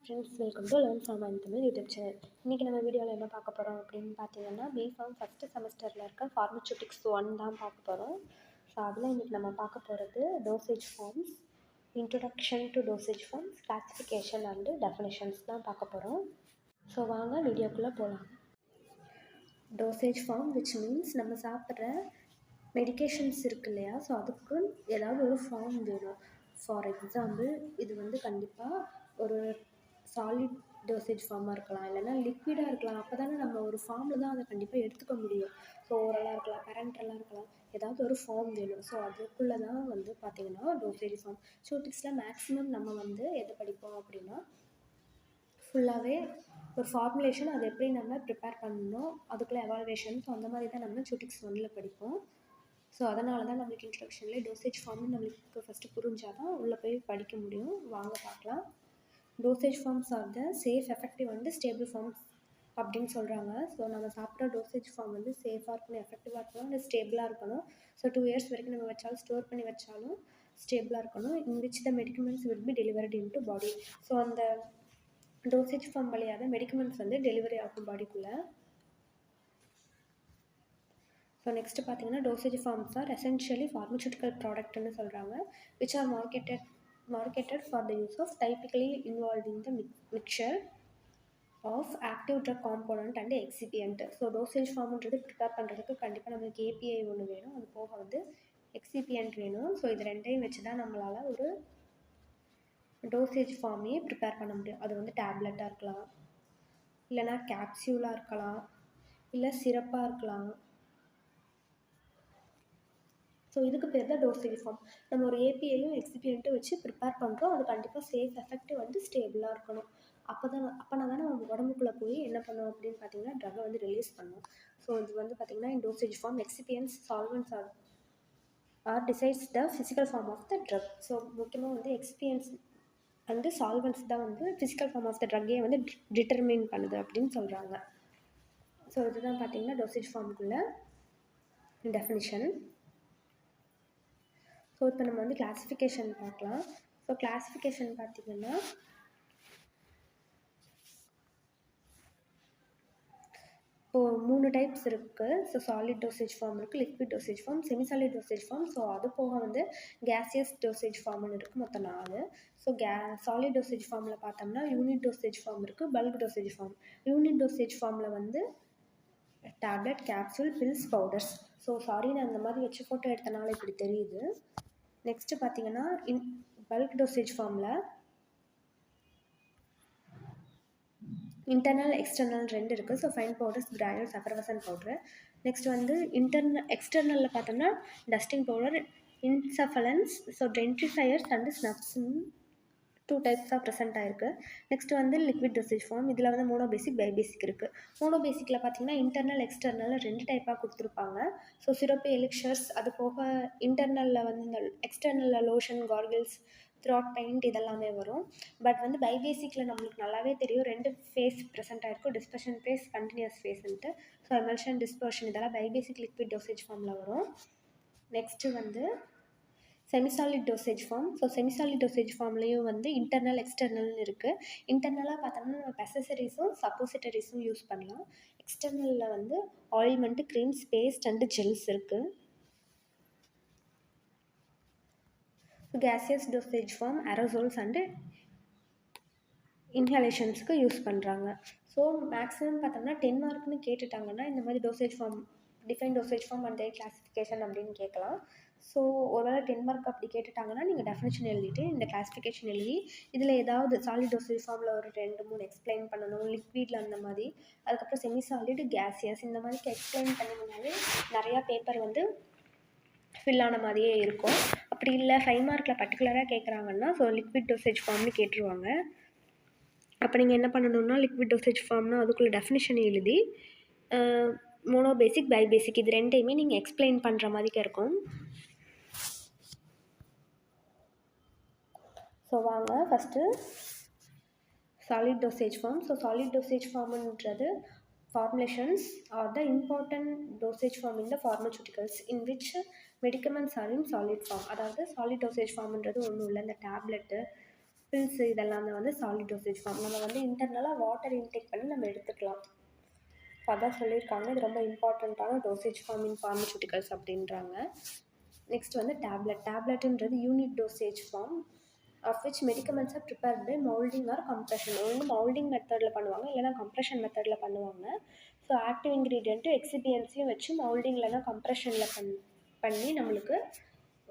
Friends, welcome to learn from Tamil YouTube channel. இன்றைக்கி நம்ம வீடியோவில் என்ன பார்க்க போகிறோம் அப்படின்னு பார்த்தீங்கன்னா, பிஃபார்ம் ஃபஸ்ட்டு செமஸ்டரில் இருக்க ஃபார்மசூட்டிக்ஸ் 1 தான் பார்க்க போகிறோம். ஸோ அதில் இன்றைக்கி நம்ம பார்க்க போகிறது dosage forms, introduction to dosage forms, classification and definitions தான் பார்க்க போகிறோம். ஸோ வாங்க வீடியோக்குள்ளே போகலாம். டோசேஜ் ஃபார்ம் விச் மீன்ஸ் நம்ம சாப்பிட்ற மெடிகேஷன்ஸ் இருக்கு இல்லையா, ஸோ அதுக்கு ஏதாவது ஒரு ஃபார்ம் வேணும். ஃபார் எக்ஸாம்பிள், இது வந்து கண்டிப்பாக ஒரு சாலிட் டோசேஜ் ஃபார்மாக இருக்கலாம், இல்லைனா லிக்விடாக இருக்கலாம். அப்போ தானே நம்ம ஒரு ஃபார்மில் தான் அதை கண்டிப்பாக எடுத்துக்க முடியும். ஸோ ஓரலாக இருக்கலாம், பேரண்டலாக இருக்கலாம், ஏதாவது ஒரு ஃபார்ம் வேணும். ஸோ அதுக்குள்ளே தான் வந்து பார்த்திங்கன்னா டோசேஜ் ஃபார்ம். சூட்டிக்ஸில் மேக்ஸிமம் நம்ம வந்து எதை படிப்போம் அப்படின்னா, ஃபுல்லாகவே ஒரு ஃபார்முலேஷன், அதை எப்படி நம்ம ப்ரிப்பேர் பண்ணணும், அதுக்குள்ளே எவால்வேஷன், ஸோ அந்த மாதிரி தான் நம்ம சூட்டிக்ஸ் 1 படிப்போம். ஸோ அதனால தான் நம்மளுக்கு இன்ட்ரொடக்ஷன்லேயே டோசேஜ் ஃபார்ம்னு நம்மளுக்கு ஃபஸ்ட்டு புரிஞ்சால் தான் உள்ளே போய் படிக்க முடியும். வாங்க பார்க்கலாம். Dosage forms are the safe, effective and stable forms அப்படின்னு சொல்கிறாங்க. ஸோ நம்ம சாப்பிட்ற டோசேஜ் ஃபார்ம் வந்து சேஃபாக இருக்கணும், எஃபெக்டிவாக இருக்கணும், அண்ட் ஸ்டேபிளாக இருக்கணும். ஸோ 2 இயர்ஸ் வரைக்கும் நம்ம வச்சாலும், ஸ்டோர் பண்ணி வச்சாலும் ஸ்டேபிளாக இருக்கணும். In which the medicaments will be delivered into body. So அந்த டோசேஜ் ஃபார்ம் வழியாக தான் மெடிக்கமெண்ட்ஸ் வந்து டெலிவரி ஆகும் பாடிக்குள்ளே. ஸோ நெக்ஸ்ட்டு பார்த்தீங்கன்னா, dosage forms are essentially pharmaceutical ப்ராடக்ட்னு சொல்கிறாங்க, which are marketed for the use of typically involving the mixture of active drug component and excipient. So dosage ஃபார்ம்ன்றது ப்ரிப்பேர் பண்ணுறதுக்கு கண்டிப்பாக நம்மளுக்கு ஏபிஐ ஒன்று வேணும், அது போக வந்து எக்ஸிபியன்ட் வேணும். ஸோ இது ரெண்டையும் வச்சு தான் நம்மளால் ஒரு டோசேஜ் ஃபார்மையே ப்ரிப்பேர் பண்ண முடியும். அது வந்து டேப்லெட்டாக இருக்கலாம், இல்லைனா கேப்சியூலாக இருக்கலாம், இல்லை சிரப்பாக இருக்கலாம். ஸோ இதுக்கு பேர் தான் டோசேஜ் ஃபார்ம். நம்ம ஒரு ஏபிஐயும் எக்ஸிபியண்ட்டும் வச்சு ப்ரிப்பேர் பண்ணுறோம். அது கண்டிப்பாக சேஃப், எஃபெக்டிவ் வந்து ஸ்டேபிளாக இருக்கணும். அப்போனா தானே நம்ம உடம்புக்குள்ளே போய் என்ன பண்ணோம் அப்படின்னு பார்த்தீங்கன்னா, ட்ரக்கை வந்து ரிலீஸ் பண்ணோம். ஸோ இது வந்து பார்த்திங்கன்னா, in dosage form excipients, solvents are decides the physical form of the drug. So முக்கியமாக வந்து எக்ஸ்பீரியன்ஸ் வந்து சால்வன்ஸ் தான் வந்து ஃபிசிக்கல் ஃபார்ம் ஆஃப் த ட்ரக்கே வந்து டிட்டர்மின் பண்ணுது அப்படின்னு சொல்கிறாங்க. ஸோ இதுதான் பார்த்திங்கன்னா டோசேஜ் ஃபார்முக்குள்ள டெஃபினிஷன். ஸோ இப்போ நம்ம வந்து கிளாஸிஃபிகேஷன் பார்க்கலாம். ஸோ கிளாஸிஃபிகேஷன் பார்த்திங்கன்னா, இப்போது 3 டைப்ஸ் இருக்குது. ஸோ சாலிட் டோசேஜ் ஃபார்ம் இருக்குது, liquid dosage form, semi solid dosage form. So அது போக வந்து கேசியஸ் டோசேஜ் ஃபார்ம்னு இருக்குது, மொத்தம் 4. ஸோ சாலிட் டோசேஜ் ஃபார்மில் பார்த்தோம்னா யூனிட் டோசேஜ் ஃபார்ம் இருக்குது, bulk dosage form. Unit dosage ஃபார்மில் வந்து tablet, capsule, pills, powders. So sorry, நான் இந்த மாதிரி வச்சு ஃபோட்டோ எடுத்தனால இப்படி தெரியுது. நெக்ஸ்ட்டு பார்த்தீங்கன்னா, பல்க் டோசேஜ் ஃபார்மில் இன்டர்னல், எக்ஸ்டர்னல் 2 இருக்குது. So fine powders, granules, effervescent powder. Next வந்து எக்ஸ்டர்னலில் பார்த்தோம்னா dusting powder, insufflations, so dentifrices and ஸ்னப்ஸ்ன்னு 2 டைப்ஸாக ப்ரெசென்ட் ஆகிருக்கு. நெக்ஸ்ட்டு வந்து லிக்விட் டோசேஜ் ஃபார்ம். இதில் வந்து மோனோபேசிக், பைபேசிக் இருக்குது. மோனோபேசிக்கில் பார்த்தீங்கன்னா இன்டர்னல், எக்ஸ்டர்னல் 2 டைப்பாக கொடுத்துருப்பாங்க. ஸோ சிரப்பு, எலிக்ஷர்ஸ், அது போக இன்டர்னலில் வந்து இந்த எக்ஸ்டர்னலில் லோஷன், கார்கிள்ஸ், த்ராட் பெயிண்ட் இதெல்லாமே வரும். பட் வந்து பைபேசிக்கில் நம்மளுக்கு நல்லாவே தெரியும் 2 ஃபேஸ் ப்ரெசென்ட் ஆகிருக்கும், டிஸ்பர்ஷன் ஃபேஸ், கண்டினியூஸ் ஃபேஸ்ன்ட்டு. ஸோ எமல்ஷன், டிஸ்பர்ஷன் இதெல்லாம் பைபேசிக் லிக்விட் டோசேஜ் ஃபார்மில் வரும். நெக்ஸ்ட்டு வந்து semisolid dosage form. So semisolid dosage ஃபார்ம்லேயும் வந்து இன்டர்னல், எக்ஸ்டர்னல்னு இருக்குது. இன்டர்னலாக பார்த்தோம்னா நம்ம பெசசரிஸும் சப்போசிட்டரிஸும் யூஸ் பண்ணலாம். எக்ஸ்டர்னலில் வந்து ointment, creams, paste and gels இருக்குது. Gaseous dosage form aerosols and இன்ஹலேஷன்ஸுக்கு யூஸ் பண்ணுறாங்க. ஸோ மேக்ஸிமம் பார்த்தோம்னா 10 மார்க்னு கேட்டுட்டாங்கன்னா இந்த மாதிரி dosage form, define dosage form and classification அப்படின்னு கேட்கலாம். ஸோ ஒருவேளை 10 மார்க் அப்படி கேட்டுட்டாங்கன்னா நீங்கள் டெஃபினிஷன் எழுதிட்டு இந்த கிளாஸிஃபிகேஷன் எழுதி இதில் ஏதாவது சாலிட் டோசேஜ் ஃபார்மில் ஒரு 2-3 எக்ஸ்பிளைன் பண்ணணும், லிக்விடில் அந்த மாதிரி, அதுக்கப்புறம் செமி சாலிட், கேசியஸ் இந்த மாதிரி எக்ஸ்பிளைன் பண்ணிங்கனாலே நிறையா பேப்பர் வந்து ஃபில் ஆன மாதிரியே இருக்கும். அப்படி இல்லை 5 மார்க்கில் பர்டிகுலராக கேட்குறாங்கன்னா ஸோ லிக்விட் டோசேஜ் ஃபார்ம்னு கேட்டுருவாங்க. அப்போ நீங்கள் என்ன பண்ணணுன்னா, லிக்விட் டோசேஜ் ஃபார்ம்னால் அதுக்குள்ளே டெஃபினிஷன் எழுதி மோனோபேசிக், பைபேசிக் இது 2டையுமே நீங்கள் எக்ஸ்பிளைன் பண்ணுற மாதிரி இருக்கும். ஸோ வாங்க first solid dosage form. So solid dosage ஃபார்ம்ன்றது formulations are the important dosage form in the pharmaceuticals in which medicaments are in solid form. அதாவது சாலிட் டோசேஜ் ஃபார்ம்ன்றது ஒன்றும் இல்லை, இந்த டேப்லெட்டு, பில்ஸ் இதெல்லாம் வந்து சாலிட் டோசேஜ் ஃபார்ம். நம்ம வந்து இன்டர்னலாக வாட்டர் இன்டேக் பண்ணி நம்ம எடுத்துக்கலாம். ஸோ அதான் சொல்லியிருக்காங்க. இது ரொம்ப இம்பார்ட்டண்ட்டான டோசேஜ் ஃபார்ம் இன் ஃபார்மசூட்டிக்கல்ஸ் அப்படின்றாங்க. நெக்ஸ்ட் வந்து டேப்லெட்டுன்றது unit dosage form of which medicaments are prepared by molding or compression. ஒன்று மவுல்டிங் மெத்தடில் பண்ணுவாங்க, இல்லைனா கம்ப்ரெஷன் மெத்தடில் பண்ணுவாங்க. ஸோ ஆக்டிவ் இன்க்ரீடியண்ட்டு எக்ஸிபியன்ஸையும் வச்சு மவுல்டிங் இல்லைனா கம்ப்ரெஷனில் பண்ணி நம்மளுக்கு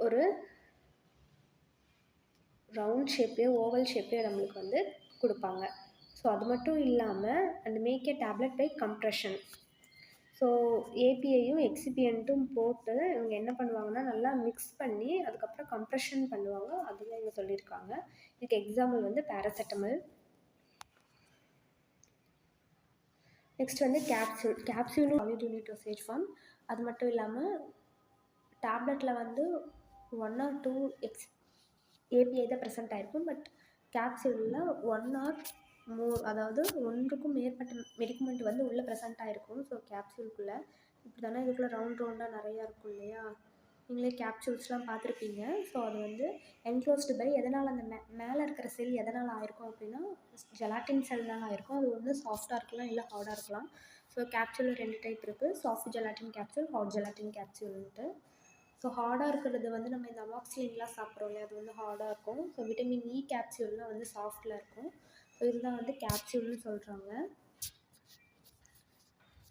ஒரு ரவுண்ட் ஷேப்பையோ ஓவல் ஷேப்பையோ நம்மளுக்கு வந்து கொடுப்பாங்க. ஸோ அது மட்டும் இல்லாமல் and make a tablet by compression. So ஏபிஐயும் எக்ஸிபியண்ட்டும் போட்டு இவங்க என்ன பண்ணுவாங்கன்னா நல்லா மிக்ஸ் பண்ணி அதுக்கப்புறம் கம்ப்ரெஷன் பண்ணுவாங்க. அதுதான் இவங்க சொல்லியிருக்காங்க. இதுக்கு எக்ஸாம்பிள் வந்து பேராசெட்டமல். நெக்ஸ்ட் வந்து கேப்சூலும் சாலிட் யூனிட் டோசேஜ் ஃபார்ம். அது மட்டும் இல்லாமல் டேப்லெட்டில் வந்து 1 or 2 ஏபிஐ தான் ப்ரெசென்ட் ஆகிருக்கும். பட் கேப்சூலில் 1 or more, அதாவது ஒன்றுக்கும் மேற்பட்ட மெடிக்கமெண்ட் வந்து உள்ளே ப்ரெசென்ட் ஆகிருக்கும். ஸோ கேப்சூலுக்குள்ளே இப்படி தானே இதுக்குள்ளே ரவுண்டாக நிறையா இருக்கும் இல்லையா, நீங்களே கேப்சூல்ஸ்லாம் பார்த்துருப்பீங்க. ஸோ அது வந்து என்க்ளோஸ்டு பை எதனால் அந்த மேலே இருக்கிற செல் எதனால் ஆயிருக்கும் அப்படின்னா ஜெலாட்டின் செல்னால் ஆயிருக்கும். அது வந்து சாஃப்டாக இருக்கலாம் இல்லை ஹார்டாக இருக்கலாம். ஸோ கேப்சூல் 2 டைப் இருக்குது, soft gelatin capsule, hard gelatin கேப்சூல்ன்ட்டு. ஸோ ஹார்டாக இருக்கிறது வந்து நம்ம இந்த அமாக்சிலின்லாம் சாப்பிட்றோம் இல்லையா, அது வந்து ஹார்டாக இருக்கும். ஸோ விட்டமின் இ கேப்சூல்லாம் வந்து சாஃப்டில் இருக்கும். ஸோ இதுதான் வந்து கேப்சூல்னு சொல்கிறாங்க.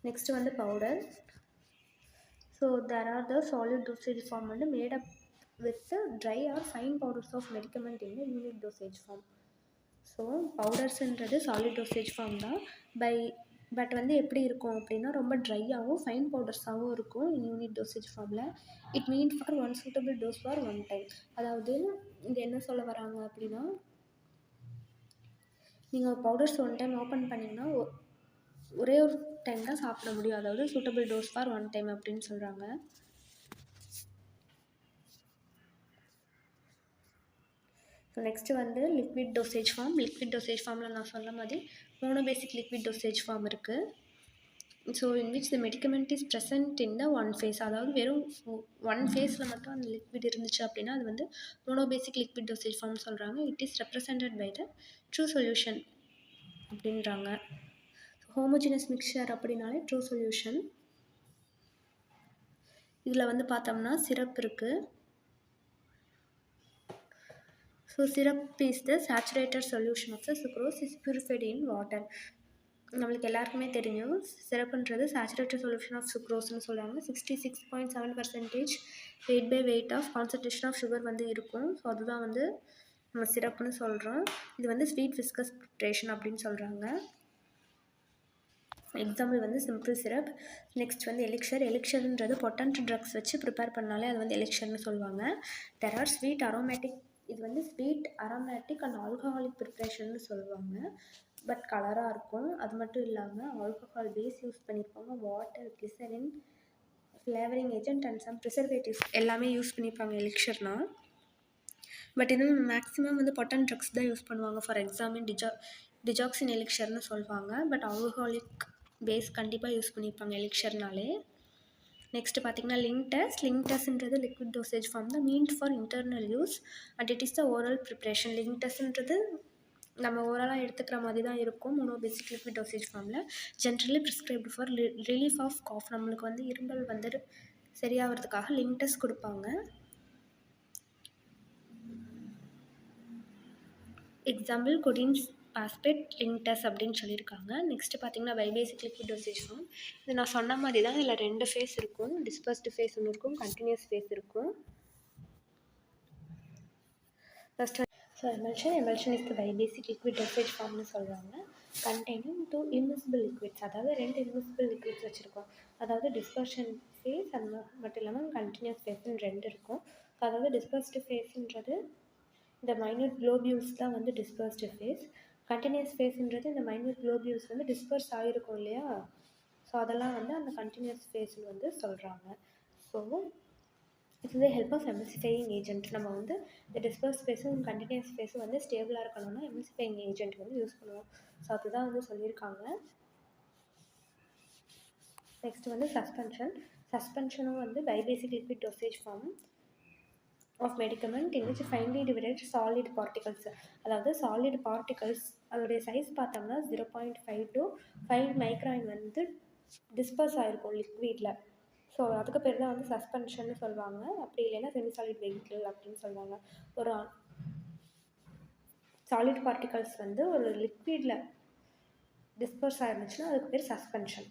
நெக்ஸ்ட்டு வந்து powder. So there are the solid dosage form வந்து made up with dry or fine powders of medicament in unit dosage form. So பவுடர்ஸுன்றது சாலிட் டோசேஜ் ஃபார்ம் தான். பட் வந்து எப்படி இருக்கும் அப்படின்னா ரொம்ப ட்ரையாகவும் ஃபைன் பவுடர்ஸாகவும் இருக்கும் யூனிட் டோசேஜ் ஃபார்மில். It mean for one suitable dose for one time. அதாவது இங்கே என்ன சொல்ல வராங்க அப்படின்னா, நீங்கள் பவுடர்ஸ் ஒன் டைம் ஓப்பன் பண்ணிங்கன்னா ஒரே ஒரு டைம் தான் சாப்பிட முடியும். அதாவது suitable dose for one time அப்படின்னு சொல்கிறாங்க. ஸோ நெக்ஸ்ட்டு வந்து liquid dosage form. Liquid dosage ஃபார்மில் நான் சொன்ன மாதிரி 3 பேசிக் லிக்விட் டோசேஜ் ஃபார்ம் இருக்குது. So in which the medicament is present in the one phase. அதாவது வெறும் ஒன் ஃபேஸில் மட்டும் அந்த லிக்விட் இருந்துச்சு அப்படின்னா அது வந்து மோனோபேசிக் லிக்விட் டோசேஜ் ஃபார்ம் சொல்கிறாங்க. It is represented by the true solution அப்படின்றாங்க. ஹோமோஜினஸ் மிக்சர் அப்படின்னாலே ட்ரூ சொல்யூஷன். இதில் வந்து பார்த்தோம்னா சிரப் இருக்குது. So syrup is the saturated solution of the sucrose is purified in water. நம்மளுக்கு எல்லாருக்குமே தெரியும் சிரப்புன்றது சேச்சுரேட்டட் சொல்யூஷன் ஆஃப் சுக்ரோஸ்னு சொல்கிறாங்க. 66.7% weight by weight of concentration of sugar வந்து இருக்கும். ஸோ அதுதான் வந்து நம்ம சிரப்புன்னு சொல்கிறோம். இது வந்து ஸ்வீட் விஸ்கஸ் ப்ரிப்ரேஷன் அப்படின்னு சொல்கிறாங்க. எக்ஸாம்பிள் வந்து சிம்பிள் சிரப். நெக்ஸ்ட் வந்து எலிக்ஷர்ன்றது பொட்டன்ட் ட்ரக்ஸ் வச்சு ப்ரிப்பேர் பண்ணாலே அது வந்து எலிக்ஷர்னு சொல்லுவாங்க. There are sweet aromatic. இது வந்து ஸ்வீட் அரோமேட்டிக் அண்ட் ஆல்கஹாலிக் ப்ரிப்ரேஷன்னு சொல்லுவாங்க. பட் கலராக இருக்கும். அது மட்டும் இல்லாமல் ஆல்கஹால் பேஸ் யூஸ் பண்ணியிருப்பாங்க, water, glycerin, flavouring agent and some preservatives எல்லாமே யூஸ் பண்ணியிருப்பாங்க எலிக்ஷர்னால். பட் இது மேக்ஸிமம் வந்து பொட்டன் ட்ரக்ஸ் தான் யூஸ் பண்ணுவாங்க. ஃபார் எக்ஸாம்பிள் டிஜாக்சின் எலிக்ஷர்னு சொல்லுவாங்க. பட் ஆல்கஹாலிக் பேஸ் கண்டிப்பாக யூஸ் பண்ணியிருப்பாங்க எலிக்ஷர்னாலே. நெக்ஸ்ட்டு பார்த்திங்கன்னா லிங்டஸ்ன்றது லிக்விட் டோசேஜ் ஃபார்ம் தான், meant for internal use and it is the oral preparation. லிங்டஸ்ன்றது நம்ம ஓரலாக எடுத்துக்கிற மாதிரி தான் இருக்கும். மோனோபேசிக் லிக்விட் டோசேஜ் ஃபார்மில் generally prescribed for relief of cough. நம்மளுக்கு வந்து இருமல் வந்து சரியாகிறதுக்காக லிங்டஸ் கொடுப்பாங்க. எக்ஸாம்பிள் கொடின்ஸ் பாஸ்பேட் லிங்டஸ் அப்படின்னு சொல்லியிருக்காங்க. நெக்ஸ்ட்டு பார்த்திங்கன்னா பைபேசிக் லிக்விட் டோசேஜ் ஃபார்ம். இது நான் சொன்ன மாதிரி தான். இதில் 2 ஃபேஸ் இருக்கும். டிஸ்பர்ஸ்டு ஃபேஸ் ஒன்று இருக்கும், கண்டினியூஸ் ஃபேஸ் இருக்கும். First so emulsion is the biphasic liquid dosage ஃபார்ம்னு சொல்கிறாங்க. Containing 2 immiscible liquids. அதாவது 2 இம்மிசிபிள் லிக்விட்ஸ் வச்சுருக்கோம். அதாவது டிஸ்பர்ஷன் ஃபேஸ் அது மட்டும் இல்லாமல் கண்டினியூஸ் ஃபேஸ்ன்னு 2 இருக்கும். ஸோ அதாவது டிஸ்பர்ஸ்டு ஃபேஸுன்றது இந்த மைன்யூட் குளோபியூல்ஸ் தான் வந்து டிஸ்பர்ஸ்டு ஃபேஸ். கண்டினியூஸ் ஃபேஸுன்றது இந்த மைன்யூட் குளோபியூல்ஸ் வந்து டிஸ்பர்ஸ் ஆகிருக்கும் இல்லையா, ஸோ அதெல்லாம் வந்து அந்த கண்டினியூஸ் ஃபேஸில் வந்து சொல்கிறாங்க. ஸோ இது ஹெல்ப் ஆஃப் எமல்சிஃபையிங் ஏஜென்ட். நம்ம வந்து இந்த டிஸ்பர்ஸ் ஃபேஸும் கண்டினியூஸ் ஃபேஸும் வந்து ஸ்டேபிளாக இருக்கணும்னா எமல்சிஃபையிங் ஏஜென்ட் வந்து யூஸ் பண்ணுவோம். ஸோ அதுதான் வந்து சொல்லியிருக்காங்க. நெக்ஸ்ட் வந்து சஸ்பென்ஷனும் வந்து biphasic liquid dosage form. Of medicament in which finely divided solid particles. அதாவது சாலிட் பார்ட்டிகல்ஸ் அதோடைய சைஸ் பார்த்தோம்னா 0.5 to 5 மைக்ரான் வந்து டிஸ்பர்ஸ் ஆகிருக்கும் லிக்விடில். ஸோ அதுக்கு பேர் தான் வந்து சஸ்பென்ஷன்னு சொல்லுவாங்க. அப்படி இல்லைன்னா செமிசாலிட் வெஹிக்கிள் அப்படின்னு சொல்லுவாங்க. ஒரு சாலிட் பார்ட்டிகல்ஸ் வந்து ஒரு லிக்விடில் டிஸ்பர்ஸ் ஆகிருந்துச்சுன்னா அதுக்கு பேர் சஸ்பென்ஷன்.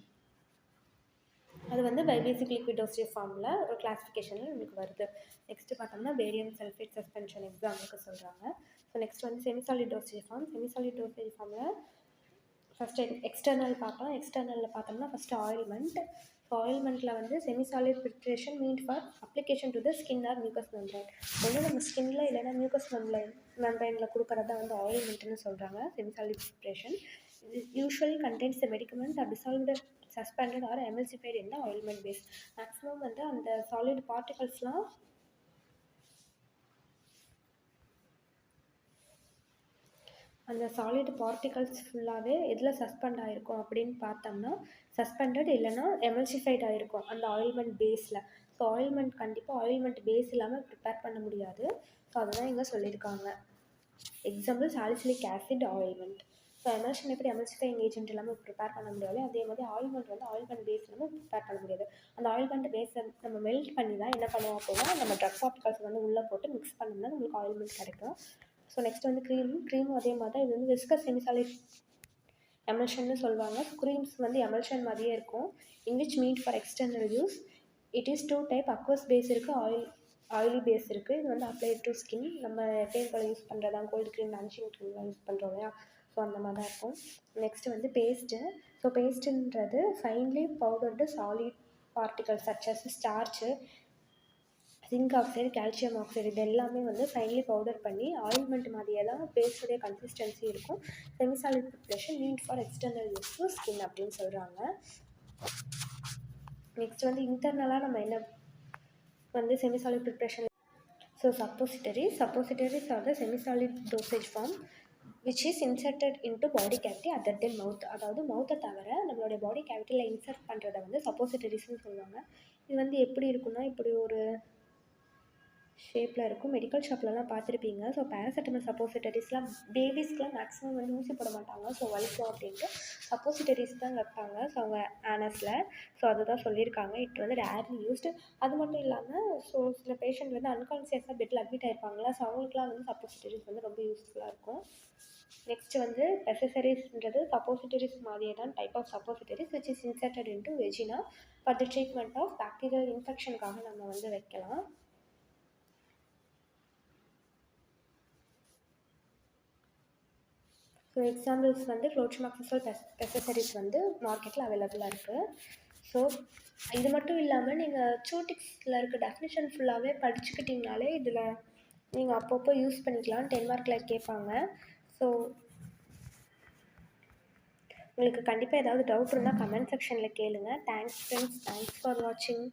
அது வந்து பை பேசிக் லிக்விட் டோசேஜ் ஃபார்மில் ஒரு கிளாஸிஃபிகேஷனில் நமக்கு வருது. நெக்ஸ்ட்டு பார்த்தோம்னா பேரியம் சல்ஃபேட் சஸ்பென்ஷன் எக்ஸாம்பிளுக்கு சொல்கிறாங்க. ஸோ நெக்ஸ்ட் வந்து semisolid dosage form. Semisolid dosage ஃபார்மில் ஃபஸ்ட்டு எக்ஸ்டர்னல் பார்க்கலாம். எக்ஸ்டர்னலில் பார்த்தோம்னா ஃபஸ்ட்டு ஆயில்மெண்ட். ஸோ ஆயில்மெண்ட்டில் வந்து semisolid preparation meant for application to the skin or mucous membrane. ஒன்று நம்ம ஸ்கின்னில் இல்லைன்னா மியூக்கஸ் மெம்பரைனில் கொடுக்குறதா வந்து ஆயில்மெண்ட்னு சொல்கிறாங்க. Semisolid preparation usually contains the medicament are dissolved suspended or emulsified in the ointment base. Maximum வந்து அந்த சாலிட் பார்ட்டிகல்ஸ்லாம் அந்த சாலிட் பார்ட்டிகல்ஸ் ஃபுல்லாகவே எதில் சஸ்பெண்ட் ஆகிருக்கும் அப்படின்னு பார்த்தோம்னா சஸ்பெண்டட் இல்லைன்னா எமல்சிஃபைட் ஆகிருக்கும் அந்த ஆயில்மெண்ட் பேஸில். ஸோ ஆயில்மெண்ட் கண்டிப்பாக ஆயில்மெண்ட் பேஸ் இல்லாமல் ப்ரிப்பேர் பண்ண முடியாது. ஸோ அதுதான் இங்கே சொல்லியிருக்காங்க. Example salicylic acid ointment. So emulsion எப்படி எமல்சிஃபைங் ஏஜென்ட் இல்லாமல் ப்ரிப்பேர் பண்ண முடியாது, அதே மாதிரி ஆயில்மெண்ட் வந்து ஆயில்மெண்ட் பேஸ் இல்லாமல் ப்ரிப்பேர் பண்ண முடியாது. அந்த ஆயில்மெண்ட் பேஸை நம்ம மெல்ட் பண்ணி தான் என்ன பண்ணுவோம் அப்படின்னா நம்ம ட்ரக் பார்ட்டிகல்ஸ் வந்து உள்ளே போட்டு மிக்ஸ் பண்ணோம்னா நம்மளுக்கு ஆயில்மெண்ட் கிடைக்கும். ஸோ நெக்ஸ்ட் வந்து க்ரீமும் அதே மாதிரி தான். இது வந்து விஸ்கஸ் செமிசாலிட் எமல்ஷன்னு சொல்லுவாங்க. க்ரீம்ஸ் வந்து எமல்ஷன் மாதிரியே இருக்கும். In which meet for external use. It is 2 type. Aqueous base இருக்குது, ஆயிலி பேஸ் இருக்குது. இது வந்து அப்ளை டு ஸ்கின். நம்ம ஃபேஸ்களை யூஸ் பண்ணுறதா கோல்டு க்ரீம் மேன்ஷிங் க்ரீம்லாம் யூஸ் பண்ணுறோம் இல்லையா, ஸோ அந்த மாதிரி தான் இருக்கும். நெக்ஸ்ட்டு வந்து பேஸ்ட்டு. ஸோ பேஸ்ட்டுன்றது finely powdered solid particles such as starch, zinc oxide, calcium oxide இது எல்லாமே வந்து ஃபைனலி பவுடர் பண்ணி ஆயில்மெண்ட் மாதிரியே தான் பேஸ்டுடைய கன்சிஸ்டன்சி இருக்கும். Semisolid preparation NEET for external use to skin அப்படின்னு சொல்கிறாங்க. நெக்ஸ்ட் வந்து இன்டர்னலாக நம்ம என்ன வந்து semisolid preparation. So suppositories are the semisolid dosage form which is inserted into body cavity other than mouth. அதாவது மவுத்தை தவிர நம்மளுடைய பாடி கேவிட்டியில் இன்சர்ட் பண்ணுறத வந்து சப்போசிட்டரிஸ்ன்னு சொல்லுவாங்க. இது வந்து எப்படி இருக்குன்னா இப்படி ஒரு ஷேப்பில் இருக்கும். மெடிக்கல் ஷாப்லலாம் பார்த்துருப்பீங்க. ஸோ பேராசிட்டமல் சப்போசிட்டரிஸ்லாம் பேபிஸ்க்குலாம் மேக்ஸிமம் வந்து ஊசி போட மாட்டாங்க. ஸோ வலிக்கும் அப்படின்ட்டு சப்போசிட்டரிஸ் தான் வைப்பாங்க. ஸோ அவங்க ஆனஸில். ஸோ அதுதான் சொல்லியிருக்காங்க. இட் வந்து ரேர்லி யூஸ்டு. அது மட்டும் இல்லாமல் ஸோ சில பேஷண்ட் வந்து அன்கான்சியஸாக பெட்டில் அட்மிட் ஆகிருப்பாங்களா, ஸோ அவங்களுக்குலாம் வந்து சப்போசிட்டரிஸ் வந்து ரொம்ப யூஸ்ஃபுல்லாக இருக்கும். நெக்ஸ்ட்டு வந்து பெசசரிஸ்ன்றது சப்போசிட்டரிஸ் மாதிரியே தான் type of suppositories which is inserted into vagina for the treatment of bacterial இன்ஃபெக்ஷனுக்காக நம்ம வந்து வைக்கலாம். ஸோ எக்ஸாம்பிள்ஸ் வந்து ஃப்ளோட்ரிமாக்சிசோல் பெசசரிஸ் வந்து மார்க்கெட்டில் அவைலபிளாக இருக்குது. ஸோ இது மட்டும் இல்லாமல் நீங்கள் சூட்டிக்ஸில் இருக்க டெஃபினிஷன் ஃபுல்லாகவே படிச்சுக்கிட்டிங்கனாலே இதில் நீங்கள் அப்பப்போ யூஸ் பண்ணிக்கலாம். 10 மார்க்கில் கேட்பாங்க. ஸோ உங்களுக்கு கண்டிப்பாக ஏதாவது டவுட் இருந்தால் கமெண்ட் செக்ஷனில் கேளுங்கள். தேங்க்ஸ் ஃப்ரெண்ட்ஸ், தேங்க்ஸ் ஃபார் வாட்சிங்.